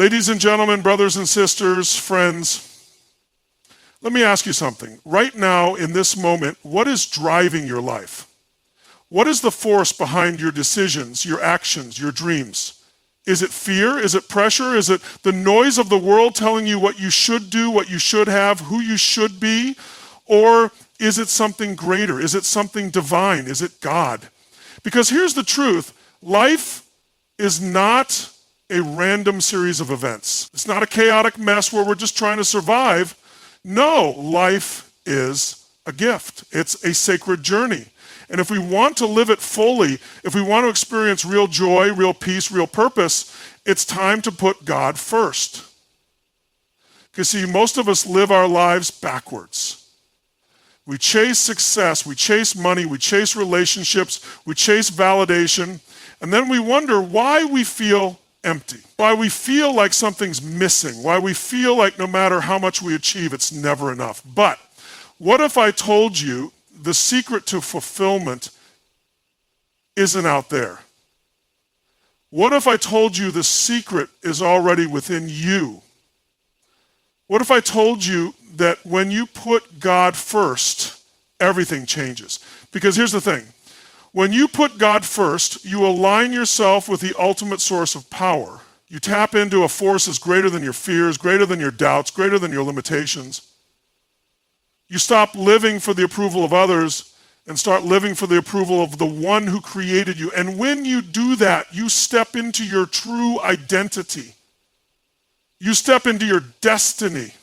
Ladies and gentlemen, brothers and sisters, friends, let me ask you something. Right now, in this moment, what is driving your life? What is the force behind your decisions, your actions, your dreams? Is it fear? Is it pressure? Is it the noise of the world telling you what you should do, what you should have, who you should be? Or is it something greater? Is it something divine? Is it God? Because here's the truth. Life is not a random series of events. It's not a chaotic mess where we're just trying to survive. No, life is a gift. It's a sacred journey. And if we want to live it fully, if we want to experience real joy, real peace, real purpose, it's time to put God first. Because see, most of us live our lives backwards. We chase success, we chase money, we chase relationships, we chase validation, and then we wonder why we feel empty, why we feel like something's missing, why we feel like no matter how much we achieve, it's never enough. But what if I told you the secret to fulfillment isn't out there? What if I told you the secret is already within you? What if I told you that when you put God first, everything changes? Because here's the thing. When you put God first, you align yourself with the ultimate source of power. You tap into a force that's greater than your fears, greater than your doubts, greater than your limitations. You stop living for the approval of others and start living for the approval of the one who created you. And when you do that, you step into your true identity. You step into your destiny.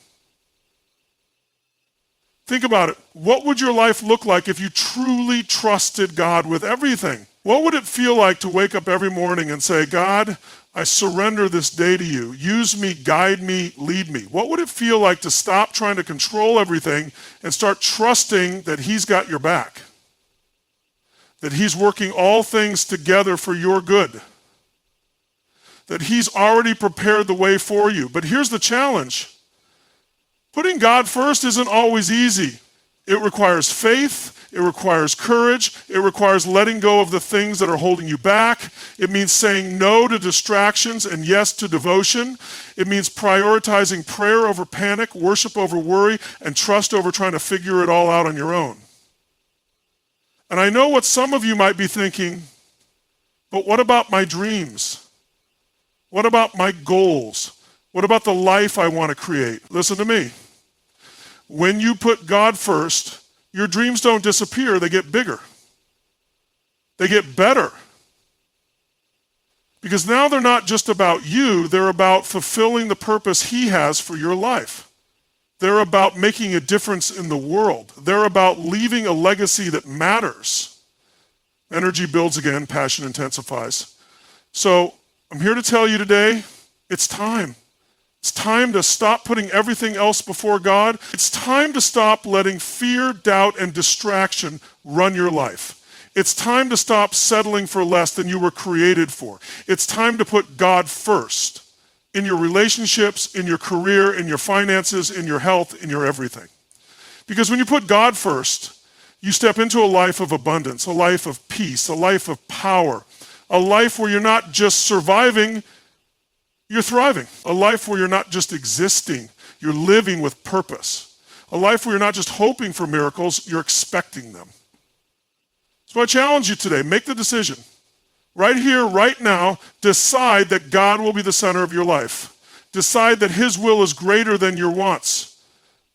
Think about it. What would your life look like if you truly trusted God with everything? What would it feel like to wake up every morning and say, God, I surrender this day to you. Use me, guide me, lead me. What would it feel like to stop trying to control everything and start trusting that He's got your back? That He's working all things together for your good? That He's already prepared the way for you. But here's the challenge. Putting God first isn't always easy. It requires faith. It requires courage. It requires letting go of the things that are holding you back. It means saying no to distractions and yes to devotion. It means prioritizing prayer over panic, worship over worry, and trust over trying to figure it all out on your own. And I know what some of you might be thinking, but what about my dreams? What about my goals? What about the life I want to create? Listen to me. When you put God first, your dreams don't disappear, they get bigger. They get better. Because now they're not just about you, they're about fulfilling the purpose He has for your life. They're about making a difference in the world. They're about leaving a legacy that matters. Energy builds again, passion intensifies. So I'm here to tell you today, it's time. It's time to stop putting everything else before God. It's time to stop letting fear, doubt, and distraction run your life. It's time to stop settling for less than you were created for. It's time to put God first in your relationships, in your career, in your finances, in your health, in your everything. Because when you put God first, you step into a life of abundance, a life of peace, a life of power, a life where you're not just surviving, you're thriving. A life where you're not just existing, you're living with purpose. A life where you're not just hoping for miracles, you're expecting them. So I challenge you today, make the decision. Right here, right now, decide that God will be the center of your life. Decide that His will is greater than your wants.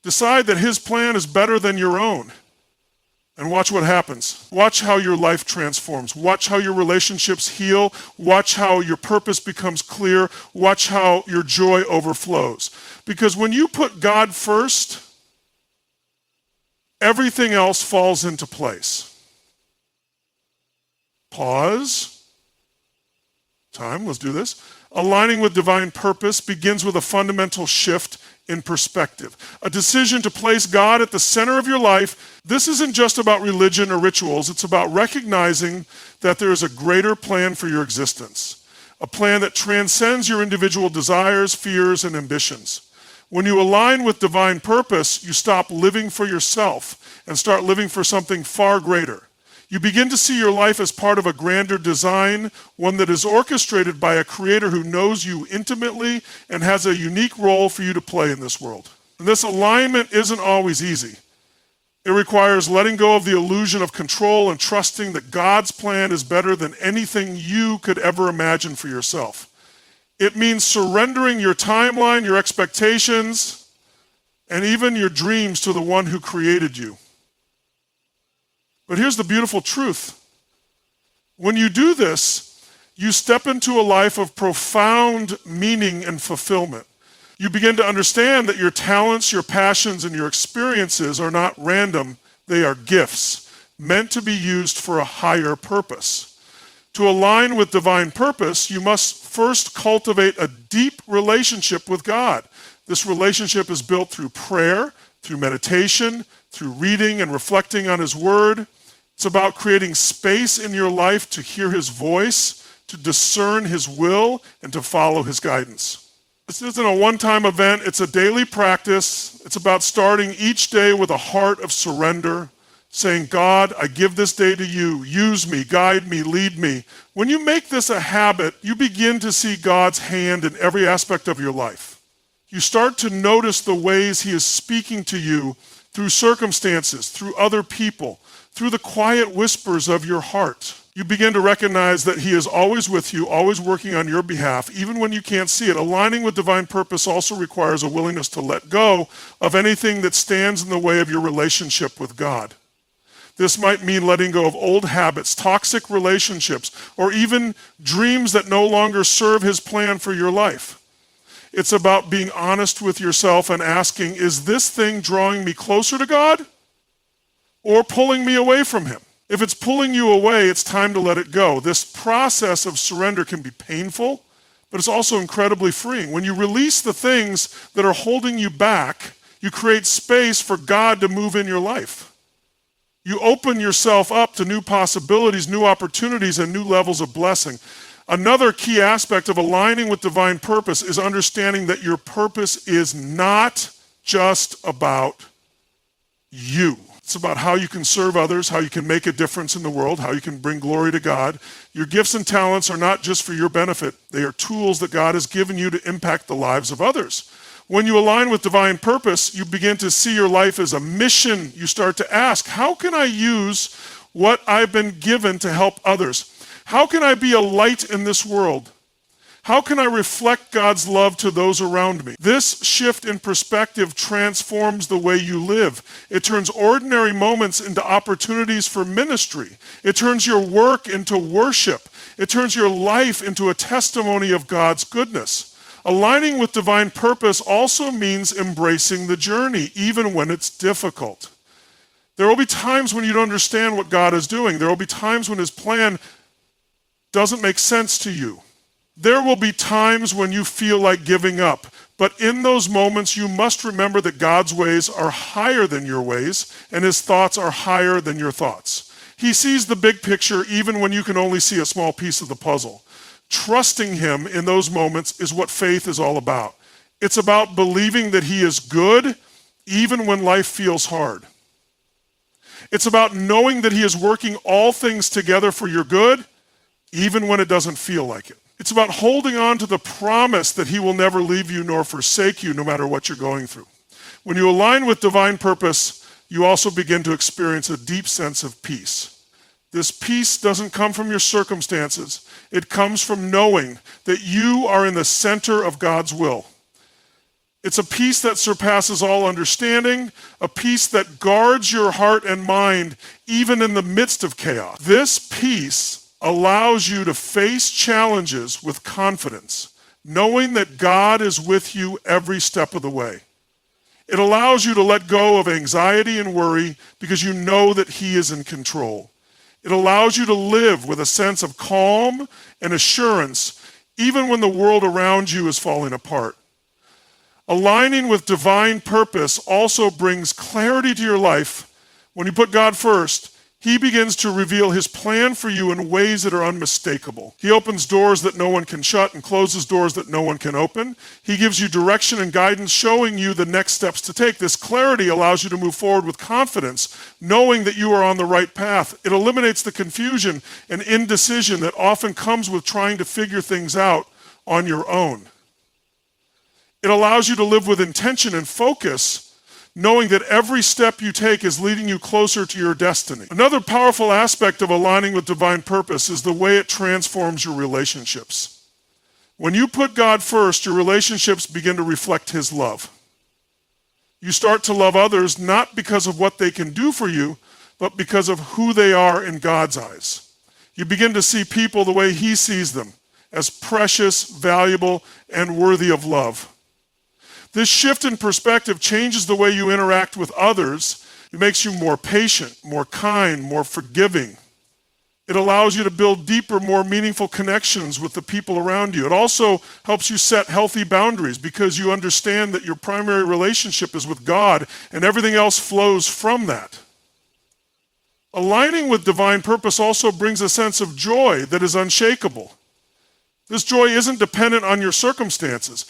Decide that His plan is better than your own. And watch what happens. Watch how your life transforms. Watch how your relationships heal. Watch how your purpose becomes clear. Watch how your joy overflows. Because when you put God first, everything else falls into place. Pause. Time, let's do this. Aligning with divine purpose begins with a fundamental shift in perspective. A decision to place God at the center of your life. This isn't just about religion or rituals. It's about recognizing that there is a greater plan for your existence. A plan that transcends your individual desires, fears, and ambitions. When you align with divine purpose, you stop living for yourself and start living for something far greater. You begin to see your life as part of a grander design, one that is orchestrated by a creator who knows you intimately and has a unique role for you to play in this world. And this alignment isn't always easy. It requires letting go of the illusion of control and trusting that God's plan is better than anything you could ever imagine for yourself. It means surrendering your timeline, your expectations, and even your dreams to the one who created you. But here's the beautiful truth. When you do this, you step into a life of profound meaning and fulfillment. You begin to understand that your talents, your passions, and your experiences are not random. They are gifts meant to be used for a higher purpose. To align with divine purpose, you must first cultivate a deep relationship with God. This relationship is built through prayer, through meditation, through reading and reflecting on His Word. It's about creating space in your life to hear His voice, to discern His will, and to follow His guidance. This isn't a one-time event, it's a daily practice. It's about starting each day with a heart of surrender, saying, God, I give this day to you. Use me, guide me, lead me. When you make this a habit, you begin to see God's hand in every aspect of your life. You start to notice the ways He is speaking to you through circumstances, through other people, through the quiet whispers of your heart. You begin to recognize that He is always with you, always working on your behalf, even when you can't see it. Aligning with divine purpose also requires a willingness to let go of anything that stands in the way of your relationship with God. This might mean letting go of old habits, toxic relationships, or even dreams that no longer serve His plan for your life. It's about being honest with yourself and asking, is this thing drawing me closer to God or pulling me away from Him? If it's pulling you away, it's time to let it go. This process of surrender can be painful, but it's also incredibly freeing. When you release the things that are holding you back, you create space for God to move in your life. You open yourself up to new possibilities, new opportunities, and new levels of blessing. Another key aspect of aligning with divine purpose is understanding that your purpose is not just about you. It's about how you can serve others, how you can make a difference in the world, how you can bring glory to God. Your gifts and talents are not just for your benefit. They are tools that God has given you to impact the lives of others. When you align with divine purpose, you begin to see your life as a mission. You start to ask, how can I use what I've been given to help others? How can I be a light in this world? How can I reflect God's love to those around me? This shift in perspective transforms the way you live. It turns ordinary moments into opportunities for ministry. It turns your work into worship. It turns your life into a testimony of God's goodness. Aligning with divine purpose also means embracing the journey, even when it's difficult. There will be times when you don't understand what God is doing. There will be times when His plan doesn't make sense to you. There will be times when you feel like giving up, but in those moments you must remember that God's ways are higher than your ways, and His thoughts are higher than your thoughts. He sees the big picture even when you can only see a small piece of the puzzle. Trusting Him in those moments is what faith is all about. It's about believing that He is good even when life feels hard. It's about knowing that He is working all things together for your good even when it doesn't feel like it. It's about holding on to the promise that He will never leave you nor forsake you no matter what you're going through. When you align with divine purpose, you also begin to experience a deep sense of peace. This peace doesn't come from your circumstances. It comes from knowing that you are in the center of God's will. It's a peace that surpasses all understanding, a peace that guards your heart and mind even in the midst of chaos. This peace allows you to face challenges with confidence, knowing that God is with you every step of the way. It allows you to let go of anxiety and worry because you know that He is in control. It allows you to live with a sense of calm and assurance even when the world around you is falling apart. Aligning with divine purpose also brings clarity to your life. When you put God first, He begins to reveal his plan for you in ways that are unmistakable. He opens doors that no one can shut and closes doors that no one can open. He gives you direction and guidance, showing you the next steps to take. This clarity allows you to move forward with confidence, knowing that you are on the right path. It eliminates the confusion and indecision that often comes with trying to figure things out on your own. It allows you to live with intention and focus, knowing that every step you take is leading you closer to your destiny. Another powerful aspect of aligning with divine purpose is the way it transforms your relationships. When you put God first, your relationships begin to reflect his love. You start to love others not because of what they can do for you, but because of who they are in God's eyes. You begin to see people the way he sees them, as precious, valuable, and worthy of love. This shift in perspective changes the way you interact with others. It makes you more patient, more kind, more forgiving. It allows you to build deeper, more meaningful connections with the people around you. It also helps you set healthy boundaries because you understand that your primary relationship is with God and everything else flows from that. Aligning with divine purpose also brings a sense of joy that is unshakable. This joy isn't dependent on your circumstances.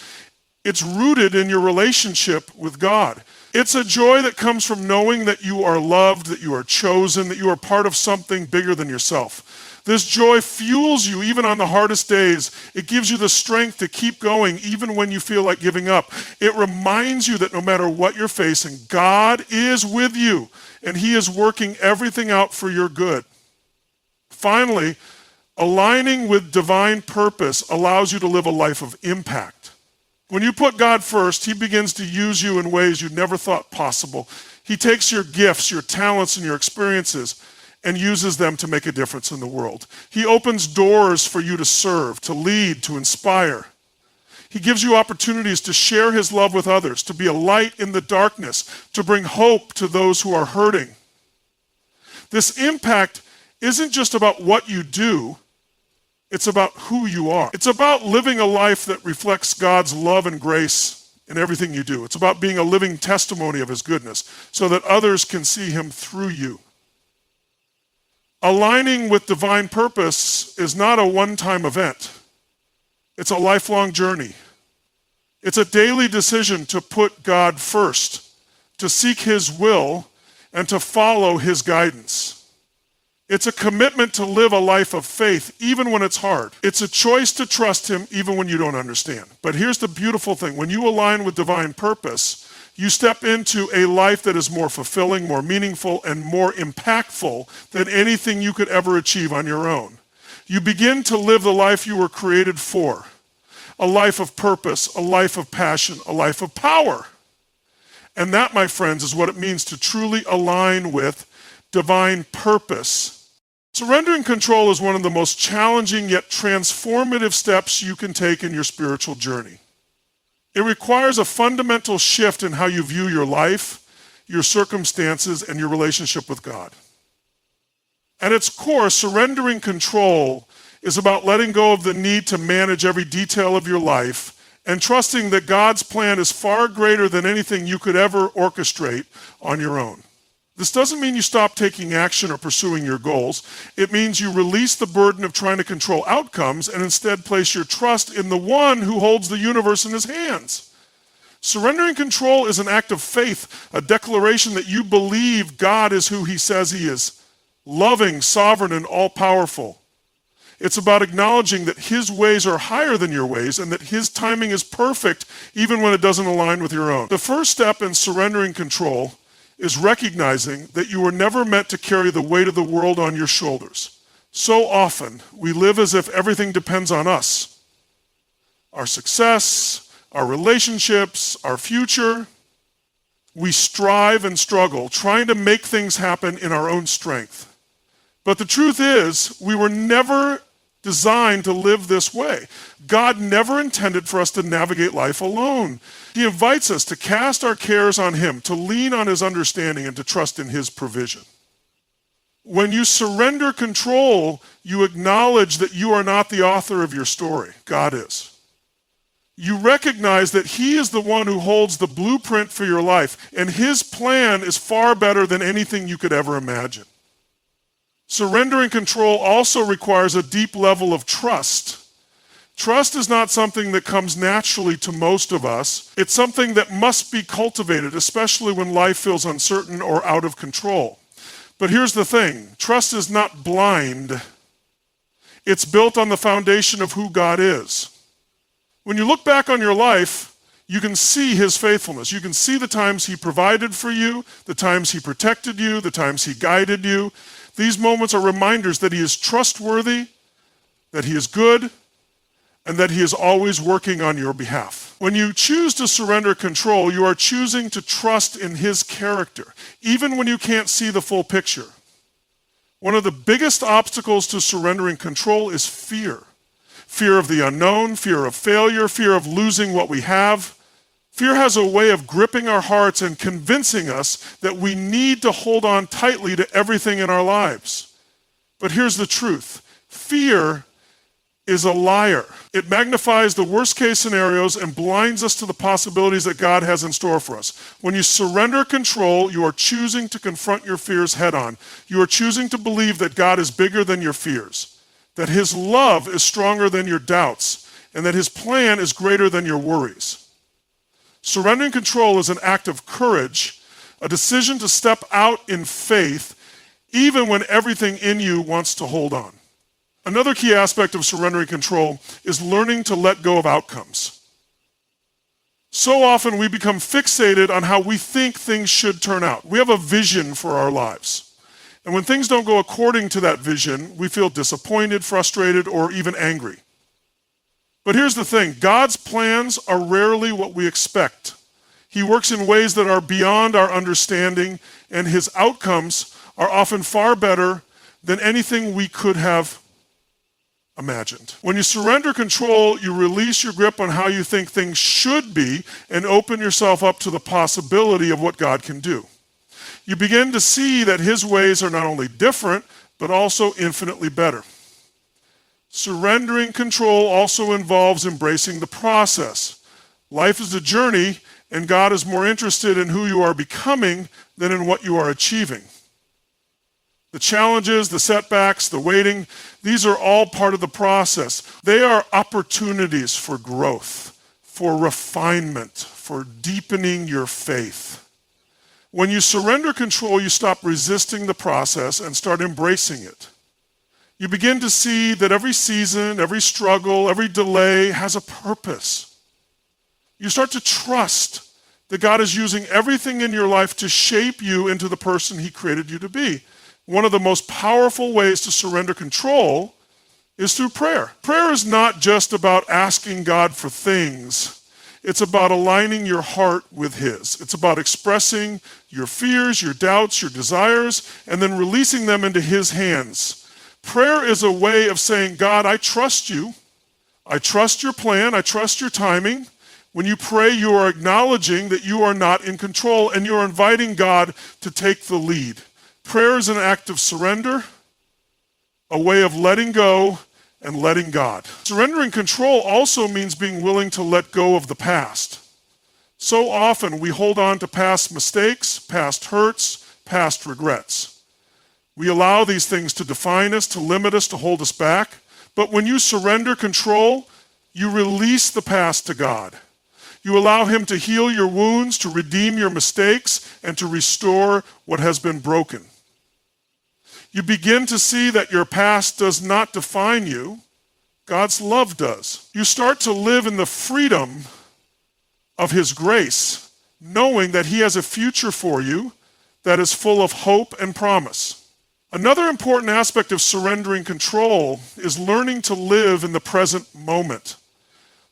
It's rooted in your relationship with God. It's a joy that comes from knowing that you are loved, that you are chosen, that you are part of something bigger than yourself. This joy fuels you even on the hardest days. It gives you the strength to keep going even when you feel like giving up. It reminds you that no matter what you're facing, God is with you and he is working everything out for your good. Finally, aligning with divine purpose allows you to live a life of impact. When you put God first, he begins to use you in ways you never thought possible. He takes your gifts, your talents, and your experiences and uses them to make a difference in the world. He opens doors for you to serve, to lead, to inspire. He gives you opportunities to share his love with others, to be a light in the darkness, to bring hope to those who are hurting. This impact isn't just about what you do, it's about who you are. It's about living a life that reflects God's love and grace in everything you do. It's about being a living testimony of his goodness so that others can see him through you. Aligning with divine purpose is not a one-time event. It's a lifelong journey. It's a daily decision to put God first, to seek his will, and to follow his guidance. It's a commitment to live a life of faith even when it's hard. It's a choice to trust him even when you don't understand. But here's the beautiful thing. When you align with divine purpose, you step into a life that is more fulfilling, more meaningful, and more impactful than anything you could ever achieve on your own. You begin to live the life you were created for. A life of purpose, a life of passion, a life of power. And that, my friends, is what it means to truly align with divine purpose. Surrendering control is one of the most challenging yet transformative steps you can take in your spiritual journey. It requires a fundamental shift in how you view your life, your circumstances, and your relationship with God. At its core, surrendering control is about letting go of the need to manage every detail of your life and trusting that God's plan is far greater than anything you could ever orchestrate on your own. This doesn't mean you stop taking action or pursuing your goals. It means you release the burden of trying to control outcomes and instead place your trust in the one who holds the universe in his hands. Surrendering control is an act of faith, a declaration that you believe God is who he says he is, loving, sovereign, and all-powerful. It's about acknowledging that his ways are higher than your ways and that his timing is perfect even when it doesn't align with your own. The first step in surrendering control is recognizing that you were never meant to carry the weight of the world on your shoulders. So often, we live as if everything depends on us. Our success, our relationships, our future. We strive and struggle, trying to make things happen in our own strength. But the truth is, we were never designed to live this way. God never intended for us to navigate life alone. He invites us to cast our cares on him, to lean on his understanding, and to trust in his provision. When you surrender control, you acknowledge that you are not the author of your story. God is. You recognize that he is the one who holds the blueprint for your life, and his plan is far better than anything you could ever imagine. Surrendering control also requires a deep level of trust. Trust is not something that comes naturally to most of us. It's something that must be cultivated, especially when life feels uncertain or out of control. But here's the thing, trust is not blind. It's built on the foundation of who God is. When you look back on your life, you can see his faithfulness. You can see the times he provided for you, the times he protected you, the times he guided you. These moments are reminders that he is trustworthy, that he is good, and that he is always working on your behalf. When you choose to surrender control, you are choosing to trust in his character, even when you can't see the full picture. One of the biggest obstacles to surrendering control is fear. Fear of the unknown, fear of failure, fear of losing what we have. Fear has a way of gripping our hearts and convincing us that we need to hold on tightly to everything in our lives. But here's the truth. Fear is a liar. It magnifies the worst case scenarios and blinds us to the possibilities that God has in store for us. When you surrender control, you are choosing to confront your fears head on. You are choosing to believe that God is bigger than your fears, that his love is stronger than your doubts, and that his plan is greater than your worries. Surrendering control is an act of courage, a decision to step out in faith, even when everything in you wants to hold on. Another key aspect of surrendering control is learning to let go of outcomes. So often we become fixated on how we think things should turn out. We have a vision for our lives. And when things don't go according to that vision, we feel disappointed, frustrated, or even angry. But here's the thing, God's plans are rarely what we expect. He works in ways that are beyond our understanding, and his outcomes are often far better than anything we could have imagined. When you surrender control, you release your grip on how you think things should be and open yourself up to the possibility of what God can do. You begin to see that his ways are not only different, but also infinitely better. Surrendering control also involves embracing the process. Life is a journey, and God is more interested in who you are becoming than in what you are achieving. The challenges, the setbacks, the waiting, these are all part of the process. They are opportunities for growth, for refinement, for deepening your faith. When you surrender control, you stop resisting the process and start embracing it. You begin to see that every season, every struggle, every delay has a purpose. You start to trust that God is using everything in your life to shape you into the person he created you to be. One of the most powerful ways to surrender control is through prayer. Prayer is not just about asking God for things. It's about aligning your heart with his. It's about expressing your fears, your doubts, your desires, and then releasing them into his hands. Prayer is a way of saying, God, I trust you. I trust your plan. I trust your timing. When you pray, you are acknowledging that you are not in control, and you are inviting God to take the lead. Prayer is an act of surrender, a way of letting go and letting God. Surrendering control also means being willing to let go of the past. So often we hold on to past mistakes, past hurts, past regrets. We allow these things to define us, to limit us, to hold us back. But when you surrender control, you release the past to God. You allow him to heal your wounds, to redeem your mistakes, and to restore what has been broken. You begin to see that your past does not define you. God's love does. You start to live in the freedom of his grace, knowing that he has a future for you that is full of hope and promise. Another important aspect of surrendering control is learning to live in the present moment.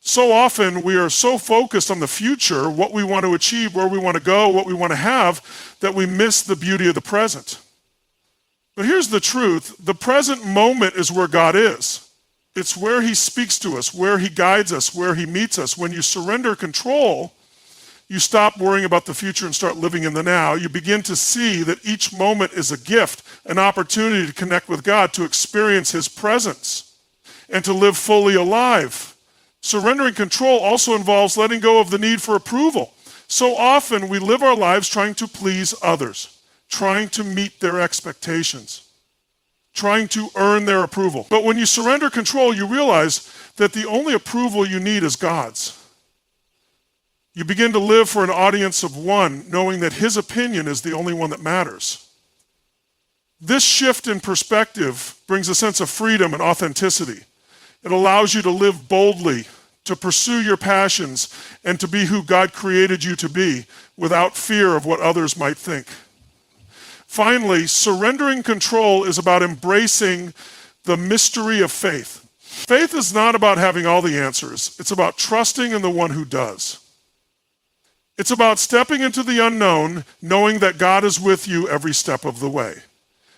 So often we are so focused on the future, what we want to achieve, where we want to go, what we want to have, that we miss the beauty of the present. But here's the truth. The present moment is where God is. It's where he speaks to us, where he guides us, where he meets us. When you surrender control, you stop worrying about the future and start living in the now. You begin to see that each moment is a gift, an opportunity to connect with God, to experience his presence, and to live fully alive. Surrendering control also involves letting go of the need for approval. So often we live our lives trying to please others, trying to meet their expectations. trying to earn their approval. But when you surrender control, you realize that the only approval you need is God's. You begin to live for an audience of one, knowing that his opinion is the only one that matters. This shift in perspective brings a sense of freedom and authenticity. It allows you to live boldly, to pursue your passions, and to be who God created you to be without fear of what others might think. Finally, surrendering control is about embracing the mystery of faith. Faith is not about having all the answers. It's about trusting in the one who does. It's about stepping into the unknown, knowing that God is with you every step of the way.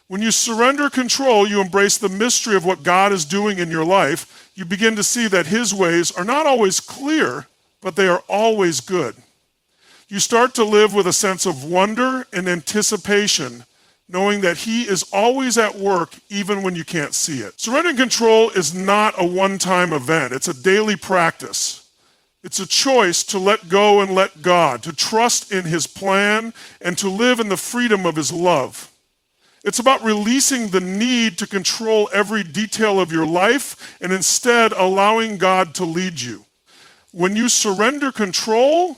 When you surrender control, you embrace the mystery of what God is doing in your life. You begin to see that his ways are not always clear, but they are always good. You start to live with a sense of wonder and anticipation, knowing that he is always at work even when you can't see it. Surrendering control is not a one-time event. It's a daily practice. It's a choice to let go and let God, to trust in his plan and to live in the freedom of his love. It's about releasing the need to control every detail of your life and instead allowing God to lead you. When you surrender control,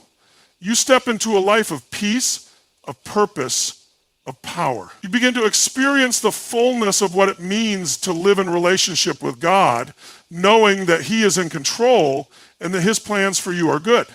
you step into a life of peace, of purpose, of power. You begin to experience the fullness of what it means to live in relationship with God, knowing that he is in control and that his plans for you are good.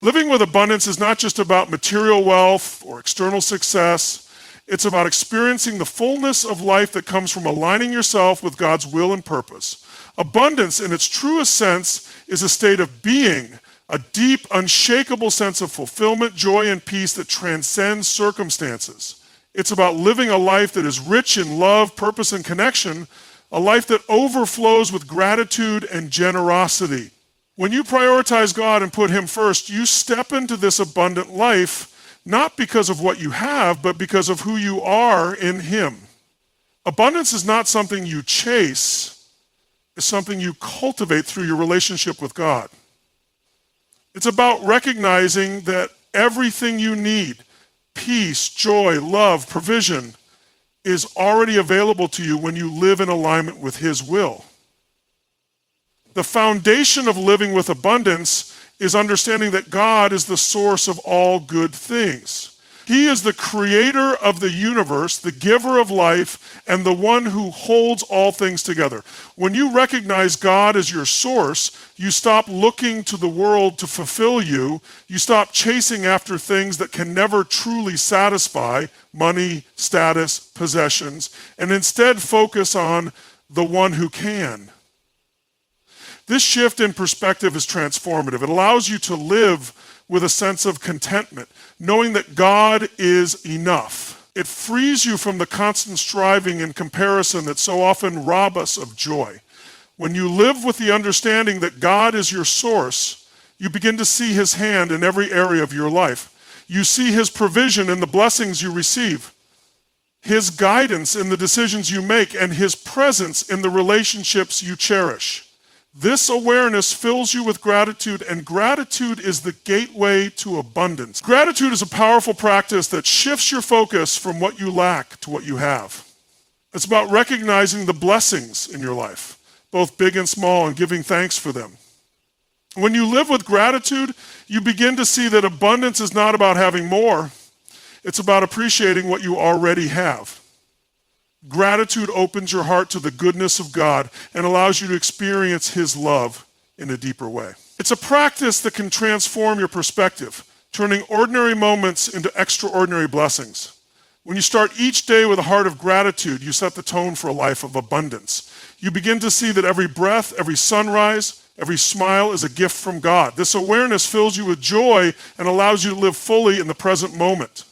Living with abundance is not just about material wealth or external success. It's about experiencing the fullness of life that comes from aligning yourself with God's will and purpose. Abundance, in its truest sense, is a state of being, a deep, unshakable sense of fulfillment, joy, and peace that transcends circumstances. It's about living a life that is rich in love, purpose, and connection, a life that overflows with gratitude and generosity. When you prioritize God and put him first, you step into this abundant life, not because of what you have, but because of who you are in him. Abundance is not something you chase, it's something you cultivate through your relationship with God. It's about recognizing that everything you need, peace, joy, love, provision, is already available to you when you live in alignment with his will. The foundation of living with abundance is understanding that God is the source of all good things. He is the creator of the universe, the giver of life, and the one who holds all things together. When you recognize God as your source, you stop looking to the world to fulfill you. You stop chasing after things that can never truly satisfy, money, status, possessions, and instead focus on the one who can. This shift in perspective is transformative. It allows you to live with a sense of contentment, knowing that God is enough. It frees you from the constant striving and comparison that so often rob us of joy. When you live with the understanding that God is your source, you begin to see his hand in every area of your life. You see his provision in the blessings you receive, his guidance in the decisions you make, and his presence in the relationships you cherish. This awareness fills you with gratitude, and gratitude is the gateway to abundance. Gratitude is a powerful practice that shifts your focus from what you lack to what you have. It's about recognizing the blessings in your life, both big and small, and giving thanks for them. When you live with gratitude, you begin to see that abundance is not about having more. It's about appreciating what you already have. Gratitude opens your heart to the goodness of God and allows you to experience his love in a deeper way. It's a practice that can transform your perspective, turning ordinary moments into extraordinary blessings. When you start each day with a heart of gratitude, you set the tone for a life of abundance. You begin to see that every breath, every sunrise, every smile is a gift from God. This awareness fills you with joy and allows you to live fully in the present moment.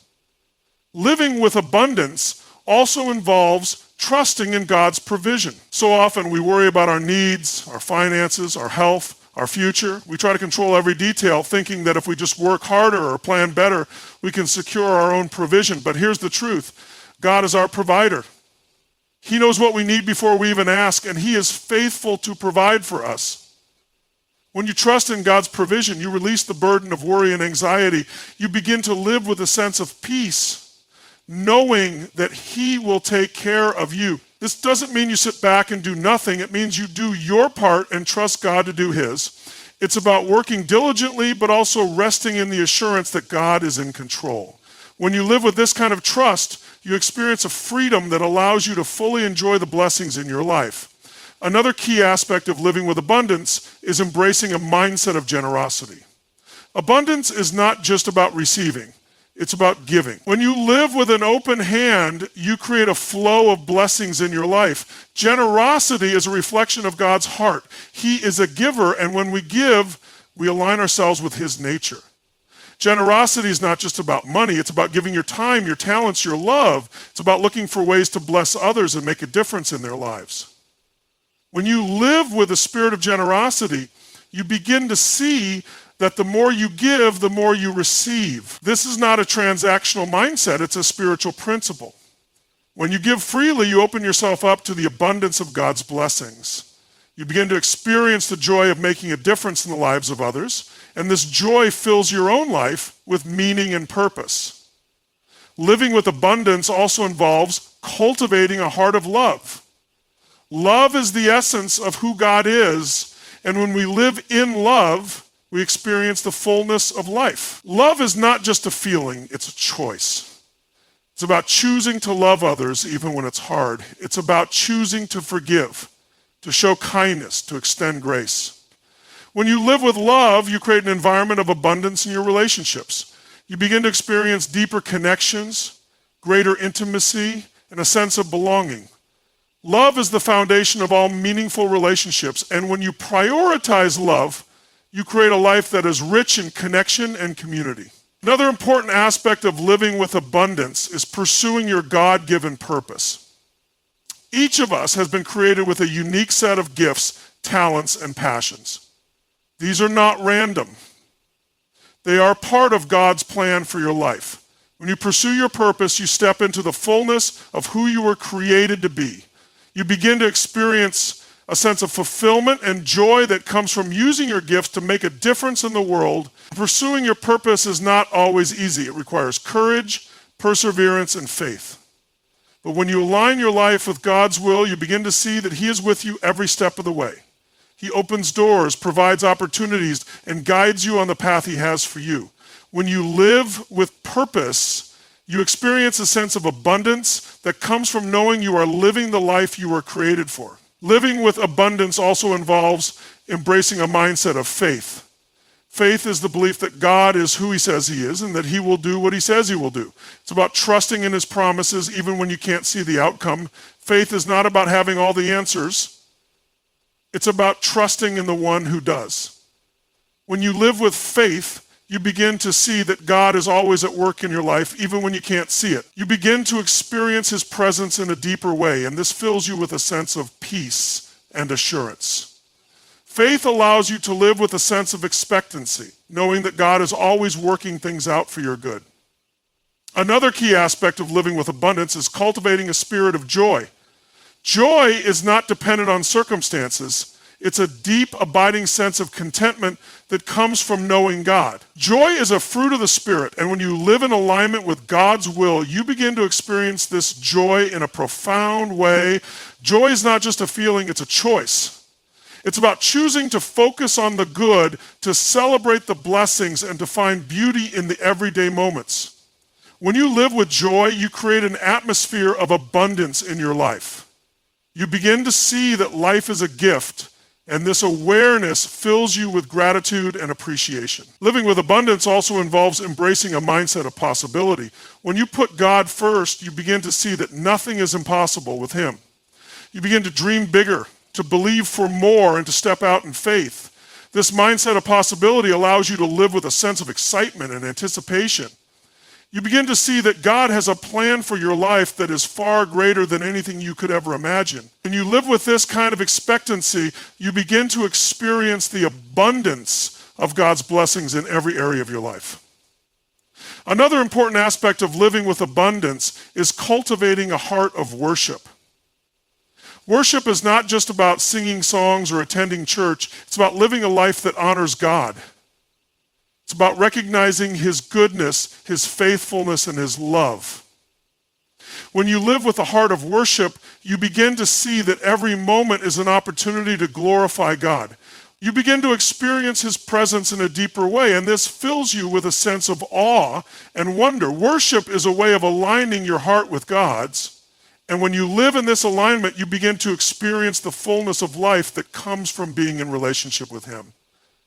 Living with abundance also involves trusting in God's provision. So often we worry about our needs, our finances, our health, our future. We try to control every detail, thinking that if we just work harder or plan better, we can secure our own provision. But here's the truth. God is our provider. He knows what we need before we even ask, and he is faithful to provide for us. When you trust in God's provision, you release the burden of worry and anxiety. You begin to live with a sense of peace, knowing that he will take care of you. This doesn't mean you sit back and do nothing. It means you do your part and trust God to do his. It's about working diligently, but also resting in the assurance that God is in control. When you live with this kind of trust, you experience a freedom that allows you to fully enjoy the blessings in your life. Another key aspect of living with abundance is embracing a mindset of generosity. Abundance is not just about receiving. It's about giving. When you live with an open hand, you create a flow of blessings in your life. Generosity is a reflection of God's heart. He is a giver, and when we give, we align ourselves with his nature. Generosity is not just about money. It's about giving your time, your talents, your love. It's about looking for ways to bless others and make a difference in their lives. When you live with a spirit of generosity, you begin to see that the more you give, the more you receive. This is not a transactional mindset, it's a spiritual principle. When you give freely, you open yourself up to the abundance of God's blessings. You begin to experience the joy of making a difference in the lives of others, and this joy fills your own life with meaning and purpose. Living with abundance also involves cultivating a heart of love. Love is the essence of who God is, and when we live in love, we experience the fullness of life. Love is not just a feeling, it's a choice. It's about choosing to love others even when it's hard. It's about choosing to forgive, to show kindness, to extend grace. When you live with love, you create an environment of abundance in your relationships. You begin to experience deeper connections, greater intimacy, and a sense of belonging. Love is the foundation of all meaningful relationships, and when you prioritize love, you create a life that is rich in connection and community. Another important aspect of living with abundance is pursuing your God-given purpose. Each of us has been created with a unique set of gifts, talents, and passions. These are not random. They are part of God's plan for your life. When you pursue your purpose, you step into the fullness of who you were created to be. You begin to experience a sense of fulfillment and joy that comes from using your gifts to make a difference in the world. Pursuing your purpose is not always easy. It requires courage, perseverance, and faith. But when you align your life with God's will, you begin to see that he is with you every step of the way. He opens doors, provides opportunities, and guides you on the path he has for you. When you live with purpose, you experience a sense of abundance that comes from knowing you are living the life you were created for. Living with abundance also involves embracing a mindset of faith. Faith is the belief that God is who he says he is and that he will do what he says he will do. It's about trusting in his promises even when you can't see the outcome. Faith is not about having all the answers. It's about trusting in the one who does. When you live with faith, you begin to see that God is always at work in your life, even when you can't see it. You begin to experience his presence in a deeper way, and this fills you with a sense of peace and assurance. Faith allows you to live with a sense of expectancy, knowing that God is always working things out for your good. Another key aspect of living with abundance is cultivating a spirit of joy. Joy is not dependent on circumstances. It's a deep, abiding sense of contentment that comes from knowing God. Joy is a fruit of the Spirit, and when you live in alignment with God's will, you begin to experience this joy in a profound way. Joy is not just a feeling, it's a choice. It's about choosing to focus on the good, to celebrate the blessings, and to find beauty in the everyday moments. When you live with joy, you create an atmosphere of abundance in your life. You begin to see that life is a gift, and this awareness fills you with gratitude and appreciation. Living with abundance also involves embracing a mindset of possibility. When you put God first, you begin to see that nothing is impossible with him. You begin to dream bigger, to believe for more, and to step out in faith. This mindset of possibility allows you to live with a sense of excitement and anticipation. You begin to see that God has a plan for your life that is far greater than anything you could ever imagine. When you live with this kind of expectancy, you begin to experience the abundance of God's blessings in every area of your life. Another important aspect of living with abundance is cultivating a heart of worship. Worship is not just about singing songs or attending church. It's about living a life that honors God. It's about recognizing his goodness, his faithfulness, and his love. When you live with a heart of worship, you begin to see that every moment is an opportunity to glorify God. You begin to experience his presence in a deeper way, and this fills you with a sense of awe and wonder. Worship is a way of aligning your heart with God's, and when you live in this alignment, you begin to experience the fullness of life that comes from being in relationship with him.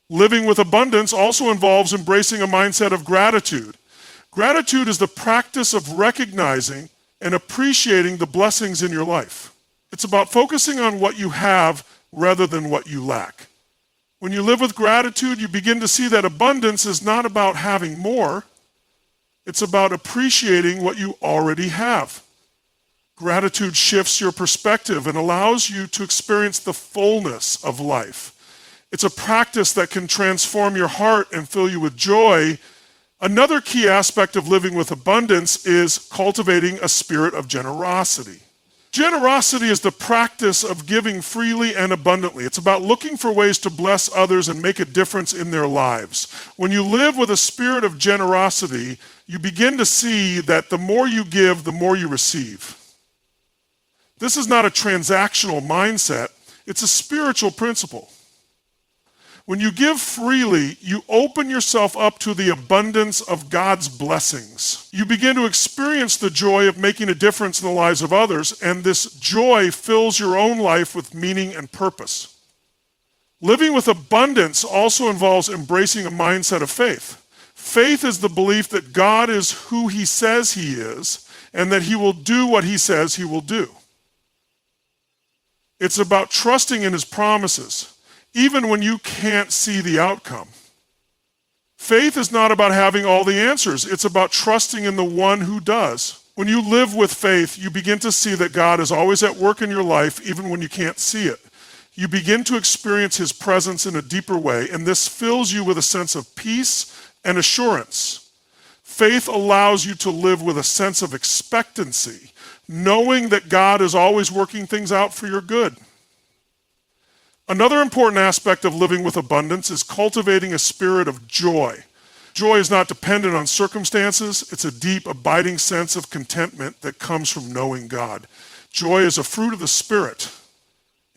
Living with abundance also involves embracing a mindset of gratitude. Gratitude is the practice of recognizing and appreciating the blessings in your life. It's about focusing on what you have rather than what you lack. When you live with gratitude, you begin to see that abundance is not about having more. It's about appreciating what you already have. Gratitude shifts your perspective and allows you to experience the fullness of life. It's a practice that can transform your heart and fill you with joy. Another key aspect of living with abundance is cultivating a spirit of generosity. Generosity is the practice of giving freely and abundantly. It's about looking for ways to bless others and make a difference in their lives. When you live with a spirit of generosity, you begin to see that the more you give, the more you receive. This is not a transactional mindset, it's a spiritual principle. When you give freely, you open yourself up to the abundance of God's blessings. You begin to experience the joy of making a difference in the lives of others, and this joy fills your own life with meaning and purpose. Living with abundance also involves embracing a mindset of faith. Faith is the belief that God is who he says he is, and that he will do what he says he will do. It's about trusting in his promises, even when you can't see the outcome. Faith is not about having all the answers. It's about trusting in the one who does. When you live with faith, you begin to see that God is always at work in your life, even when you can't see it. You begin to experience his presence in a deeper way, and this fills you with a sense of peace and assurance. Faith allows you to live with a sense of expectancy, knowing that God is always working things out for your good. Another important aspect of living with abundance is cultivating a spirit of joy. Joy is not dependent on circumstances. It's a deep, abiding sense of contentment that comes from knowing God. Joy is a fruit of the Spirit.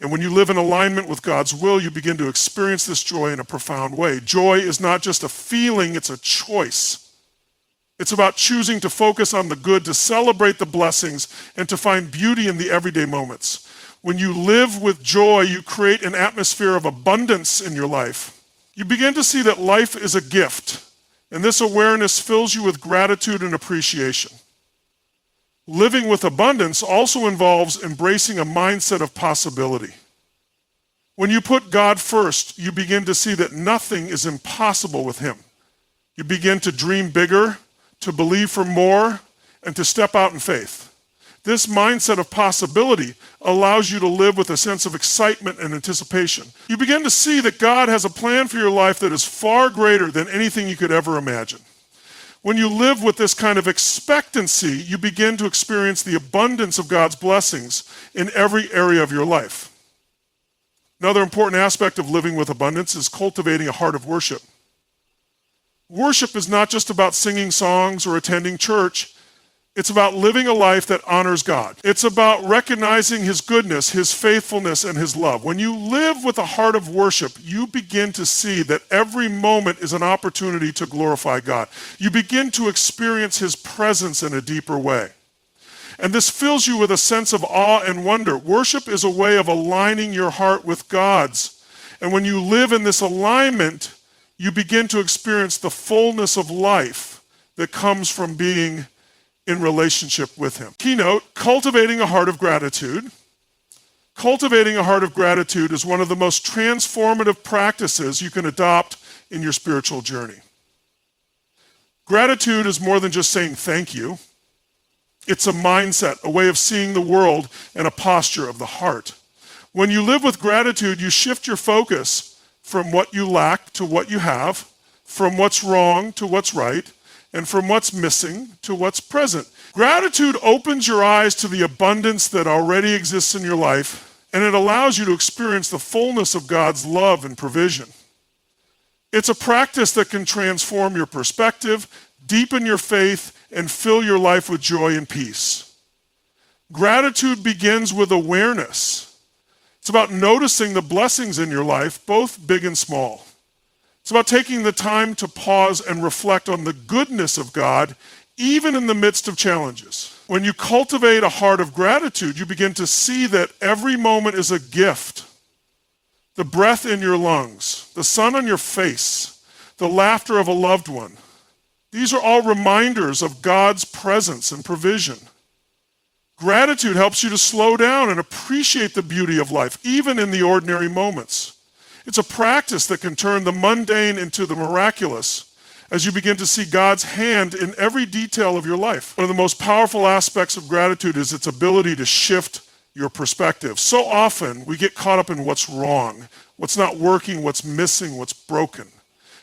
And when you live in alignment with God's will, you begin to experience this joy in a profound way. Joy is not just a feeling, it's a choice. It's about choosing to focus on the good, to celebrate the blessings, and to find beauty in the everyday moments. When you live with joy, you create an atmosphere of abundance in your life. You begin to see that life is a gift, and this awareness fills you with gratitude and appreciation. Living with abundance also involves embracing a mindset of possibility. When you put God first, you begin to see that nothing is impossible with him. You begin to dream bigger, to believe for more, and to step out in faith. This mindset of possibility allows you to live with a sense of excitement and anticipation. You begin to see that God has a plan for your life that is far greater than anything you could ever imagine. When you live with this kind of expectancy, you begin to experience the abundance of God's blessings in every area of your life. Another important aspect of living with abundance is cultivating a heart of worship. Worship is not just about singing songs or attending church. It's about living a life that honors God. It's about recognizing his goodness, his faithfulness, and his love. When you live with a heart of worship, you begin to see that every moment is an opportunity to glorify God. You begin to experience his presence in a deeper way. And this fills you with a sense of awe and wonder. Worship is a way of aligning your heart with God's. And when you live in this alignment, you begin to experience the fullness of life that comes from being in relationship with him. Keynote, cultivating a heart of gratitude. Cultivating a heart of gratitude is one of the most transformative practices you can adopt in your spiritual journey. Gratitude is more than just saying thank you. It's a mindset, a way of seeing the world, and a posture of the heart. When you live with gratitude, you shift your focus from what you lack to what you have, from what's wrong to what's right, and from what's missing to what's present. Gratitude opens your eyes to the abundance that already exists in your life, and it allows you to experience the fullness of God's love and provision. It's a practice that can transform your perspective, deepen your faith, and fill your life with joy and peace. Gratitude begins with awareness. It's about noticing the blessings in your life, both big and small. It's about taking the time to pause and reflect on the goodness of God, even in the midst of challenges. When you cultivate a heart of gratitude, you begin to see that every moment is a gift. The breath in your lungs, the sun on your face, the laughter of a loved one. These are all reminders of God's presence and provision. Gratitude helps you to slow down and appreciate the beauty of life, even in the ordinary moments. It's a practice that can turn the mundane into the miraculous as you begin to see God's hand in every detail of your life. One of the most powerful aspects of gratitude is its ability to shift your perspective. So often we get caught up in what's wrong, what's not working, what's missing, what's broken.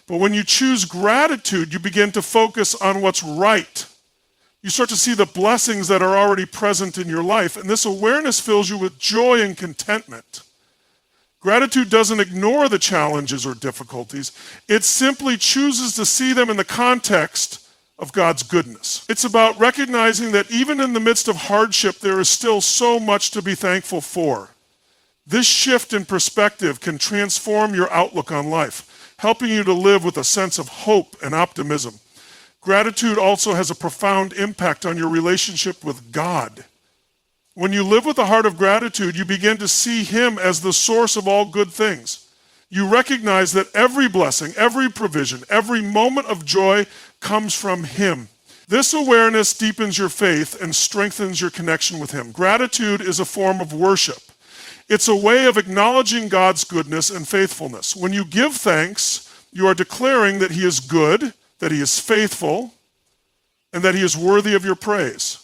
But when you choose gratitude, you begin to focus on what's right. You start to see the blessings that are already present in your life, and this awareness fills you with joy and contentment. Gratitude doesn't ignore the challenges or difficulties. It simply chooses to see them in the context of God's goodness. It's about recognizing that even in the midst of hardship, there is still so much to be thankful for. This shift in perspective can transform your outlook on life, helping you to live with a sense of hope and optimism. Gratitude also has a profound impact on your relationship with God. When you live with a heart of gratitude, you begin to see Him as the source of all good things. You recognize that every blessing, every provision, every moment of joy comes from Him. This awareness deepens your faith and strengthens your connection with Him. Gratitude is a form of worship. It's a way of acknowledging God's goodness and faithfulness. When you give thanks, you are declaring that He is good, that He is faithful, and that He is worthy of your praise.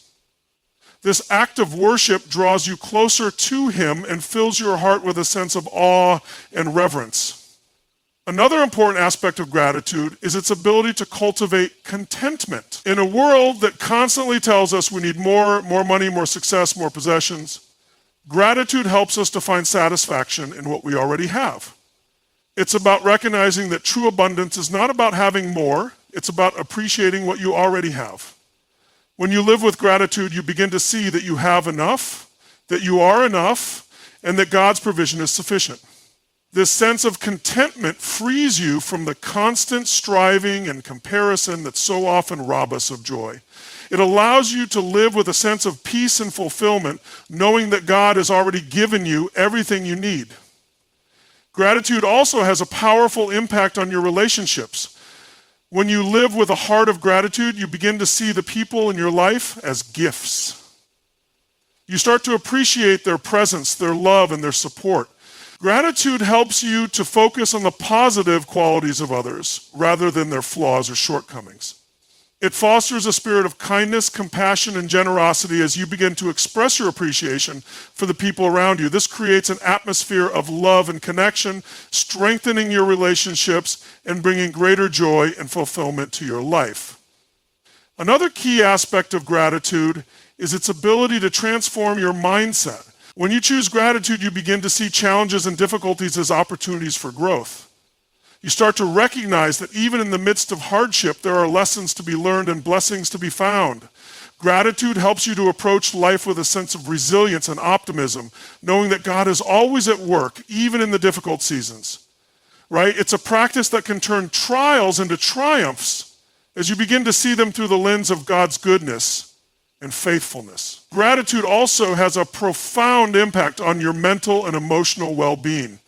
This act of worship draws you closer to Him and fills your heart with a sense of awe and reverence. Another important aspect of gratitude is its ability to cultivate contentment. In a world that constantly tells us we need more money, more success, more possessions, gratitude helps us to find satisfaction in what we already have. It's about recognizing that true abundance is not about having more, it's about appreciating what you already have. When you live with gratitude, you begin to see that you have enough, that you are enough, and that God's provision is sufficient. This sense of contentment frees you from the constant striving and comparison that so often rob us of joy. It allows you to live with a sense of peace and fulfillment, knowing that God has already given you everything you need. Gratitude also has a powerful impact on your relationships. When you live with a heart of gratitude, you begin to see the people in your life as gifts. You start to appreciate their presence, their love, and their support. Gratitude helps you to focus on the positive qualities of others rather than their flaws or shortcomings. It fosters a spirit of kindness, compassion, and generosity as you begin to express your appreciation for the people around you. This creates an atmosphere of love and connection, strengthening your relationships and bringing greater joy and fulfillment to your life. Another key aspect of gratitude is its ability to transform your mindset. When you choose gratitude, you begin to see challenges and difficulties as opportunities for growth. You start to recognize that even in the midst of hardship, there are lessons to be learned and blessings to be found. Gratitude helps you to approach life with a sense of resilience and optimism, knowing that God is always at work, even in the difficult seasons. Right? It's a practice that can turn trials into triumphs as you begin to see them through the lens of God's goodness and faithfulness. Gratitude also has a profound impact on your mental and emotional well-being.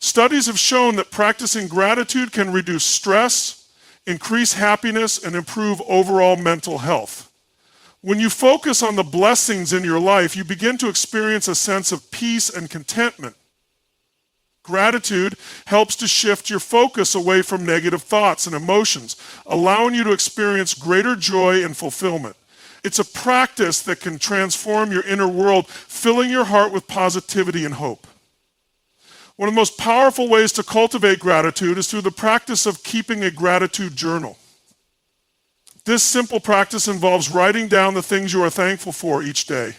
Studies have shown that practicing gratitude can reduce stress, increase happiness, and improve overall mental health. When you focus on the blessings in your life, you begin to experience a sense of peace and contentment. Gratitude helps to shift your focus away from negative thoughts and emotions, allowing you to experience greater joy and fulfillment. It's a practice that can transform your inner world, filling your heart with positivity and hope. One of the most powerful ways to cultivate gratitude is through the practice of keeping a gratitude journal. This simple practice involves writing down the things you are thankful for each day.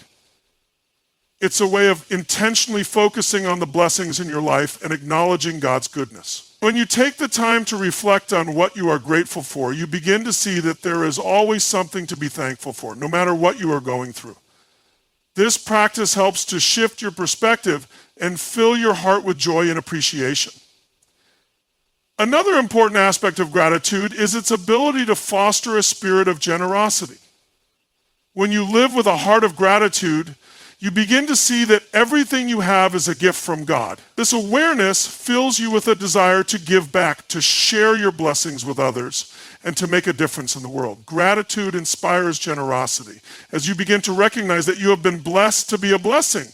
It's a way of intentionally focusing on the blessings in your life and acknowledging God's goodness. When you take the time to reflect on what you are grateful for, you begin to see that there is always something to be thankful for, no matter what you are going through. This practice helps to shift your perspective and fill your heart with joy and appreciation. Another important aspect of gratitude is its ability to foster a spirit of generosity. When you live with a heart of gratitude, you begin to see that everything you have is a gift from God. This awareness fills you with a desire to give back, to share your blessings with others, and to make a difference in the world. Gratitude inspires generosity as you begin to recognize that you have been blessed to be a blessing.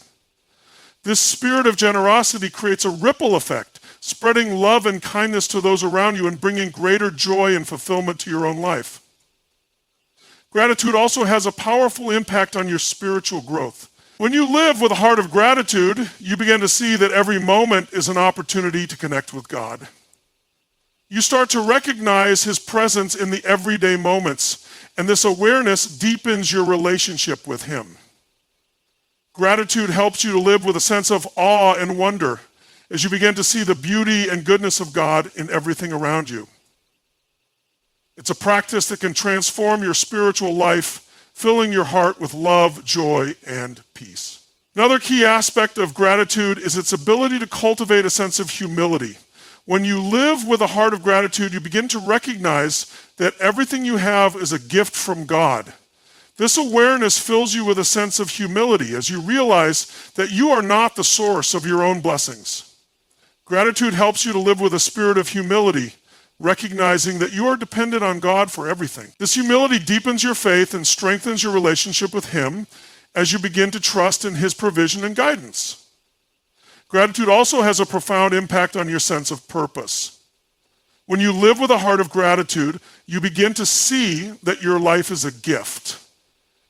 This spirit of generosity creates a ripple effect, spreading love and kindness to those around you and bringing greater joy and fulfillment to your own life. Gratitude also has a powerful impact on your spiritual growth. When you live with a heart of gratitude, you begin to see that every moment is an opportunity to connect with God. You start to recognize His presence in the everyday moments, and this awareness deepens your relationship with Him. Gratitude helps you to live with a sense of awe and wonder as you begin to see the beauty and goodness of God in everything around you. It's a practice that can transform your spiritual life, filling your heart with love, joy, and peace. Another key aspect of gratitude is its ability to cultivate a sense of humility. When you live with a heart of gratitude, you begin to recognize that everything you have is a gift from God. This awareness fills you with a sense of humility as you realize that you are not the source of your own blessings. Gratitude helps you to live with a spirit of humility, recognizing that you are dependent on God for everything. This humility deepens your faith and strengthens your relationship with Him as you begin to trust in His provision and guidance. Gratitude also has a profound impact on your sense of purpose. When you live with a heart of gratitude, you begin to see that your life is a gift.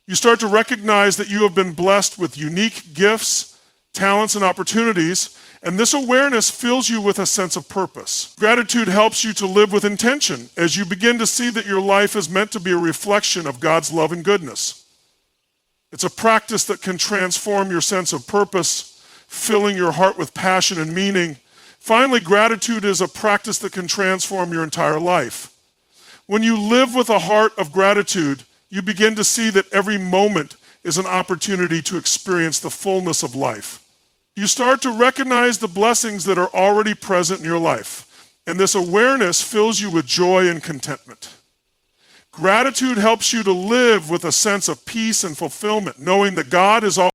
You start to recognize that you have been blessed with unique gifts, talents, and opportunities, and this awareness fills you with a sense of purpose. Gratitude helps you to live with intention as you begin to see that your life is meant to be a reflection of God's love and goodness. It's a practice that can transform your sense of purpose, filling your heart with passion and meaning. Finally, gratitude is a practice that can transform your entire life. When you live with a heart of gratitude, you begin to see that every moment is an opportunity to experience the fullness of life. You start to recognize the blessings that are already present in your life, and this awareness fills you with joy and contentment. Gratitude helps you to live with a sense of peace and fulfillment, knowing that God is all